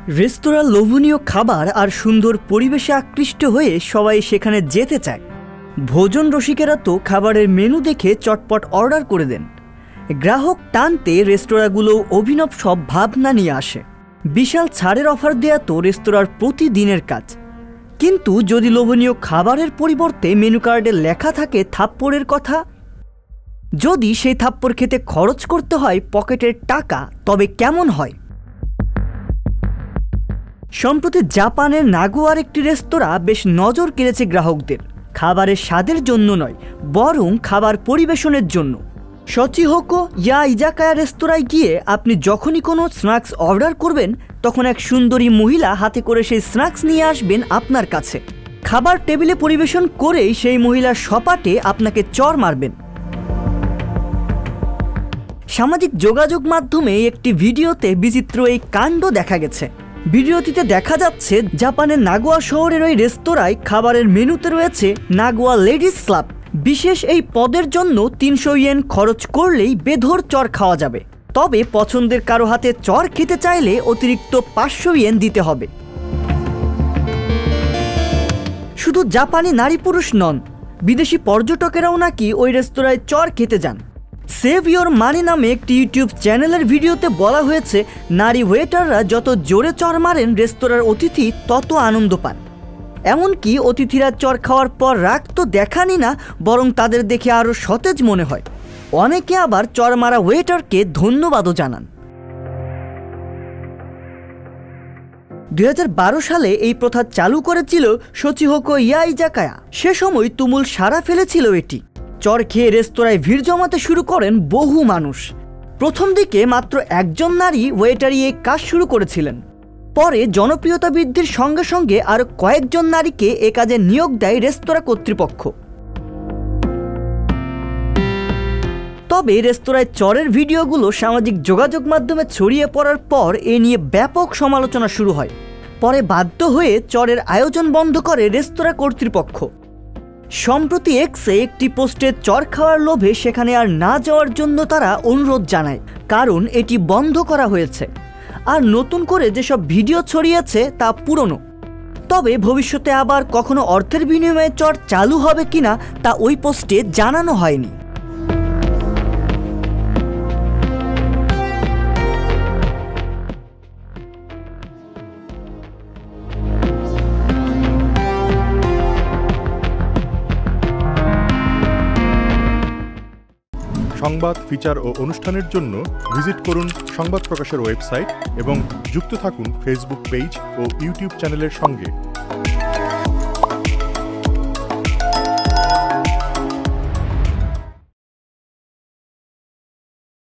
রেস্তোরাঁর লোভনীয় খাবার আর সুন্দর পরিবেশে আকৃষ্ট হয়ে সবাই সেখানে যেতে চায়। ভোজন রসিকেরা তো খাবারের মেনু দেখে চটপট অর্ডার করে দেন। গ্রাহক টানতে রেস্তোরাঁগুলো অভিনব সব ভাবনা নিয়ে আসে। বিশাল ছাড়ের অফার দেয়া তো রেস্তোরাঁর প্রতিদিনের কাজ। কিন্তু যদি লোভনীয় খাবারের পরিবর্তে মেনু কার্ডে লেখা থাকে থাপ্পড়ের কথা, যদি সেই থাপ্পড় খেতে খরচ করতে হয় পকেটের টাকা, তবে কেমন হয়? সম্প্রতি জাপানের নাগোয়ার একটি রেস্তোরাঁ বেশ নজর কেড়েছে গ্রাহকদের। খাবারের স্বাদের জন্য নয়, বরং খাবার পরিবেশনের জন্য। সচিহোকো ইয়া ইজাকায়া রেস্তোরাঁয় গিয়ে আপনি যখনই কোনো স্ন্যাক্স অর্ডার করবেন, তখন এক সুন্দরী মহিলা হাতে করে সেই স্ন্যাক্স নিয়ে আসবেন আপনার কাছে। খাবার টেবিলে পরিবেশন করেই সেই মহিলার সপাটে আপনাকে চড় মারবেন। সামাজিক যোগাযোগ মাধ্যমে একটি ভিডিওতে বিচিত্র এই কাণ্ড দেখা গেছে। ভিডিওটিতে দেখা যাচ্ছে জাপানের নাগোয়া শহরের ওই রেস্তোরাঁয় খাবারের মেনুতে রয়েছে নাগোয়া লেডিস ক্লাব। বিশেষ এই পদের জন্য 300 ইয়েন খরচ করলেই বেধর চড় খাওয়া যাবে। তবে পছন্দের কারো হাতে চড় খেতে চাইলে অতিরিক্ত 500 ইয়েন দিতে হবে। শুধু জাপানি নারী পুরুষ নন, বিদেশি পর্যটকেরাও নাকি ওই রেস্তোরাঁয় চড় খেতে যান। সেভ ইয়োর মানি নামে একটি ইউটিউব চ্যানেলের ভিডিওতে বলা হয়েছে, নারী ওয়েটাররা যত জোরে চড় মারেন রেস্তোরাঁর অতিথি তত আনন্দ পান। এমনকি অতিথিরা চড় খাওয়ার পর রাগ তো দেখানি না, বরং তাদের দেখে আরও সতেজ মনে হয়। অনেকে আবার চড় মারা ওয়েটারকে ধন্যবাদও জানান। 2012 সালে এই প্রথা চালু করেছিল সচিহোকো ইয়া ইজাকায়া। সে সময় তুমুল সাড়া ফেলেছিল এটি। চড় খেয়ে রেস্তোরাঁয় ভিড় জমাতে শুরু করেন বহু মানুষ। প্রথম দিকে মাত্র একজন নারী ওয়েটারই এই কাজ শুরু করেছিলেন। পরে জনপ্রিয়তা বৃদ্ধির সঙ্গে সঙ্গে আরও কয়েকজন নারীকে এ কাজে নিয়োগ দেয় রেস্তোরাঁ কর্তৃপক্ষ। তবে রেস্তোরাঁয় চড়ের ভিডিওগুলো সামাজিক যোগাযোগ মাধ্যমে ছড়িয়ে পড়ার পর এ নিয়ে ব্যাপক সমালোচনা শুরু হয়। পরে বাধ্য হয়ে চড়ের আয়োজন বন্ধ করে রেস্তোরাঁ কর্তৃপক্ষ। সম্প্রতি এক্সে একটি পোস্টে চড় খাওয়ার লোভে সেখানে আর না যাওয়ার জন্য তারা অনুরোধ জানায়, কারণ এটি বন্ধ করা হয়েছে। আর নতুন করে যেসব ভিডিও ছড়িয়েছে তা পুরনো। তবে ভবিষ্যতে আবার কখনো অর্থের বিনিময়ে চড় চালু হবে কিনা তা ওই পোস্টে জানানো হয়নি। সংবাদ, ফিচার ও অনুষ্ঠানের জন্য ভিজিট করুন সংবাদ প্রকাশের ওয়েবসাইট এবং যুক্ত থাকুন ফেসবুক পেজ ও ইউটিউব চ্যানেলের সঙ্গে।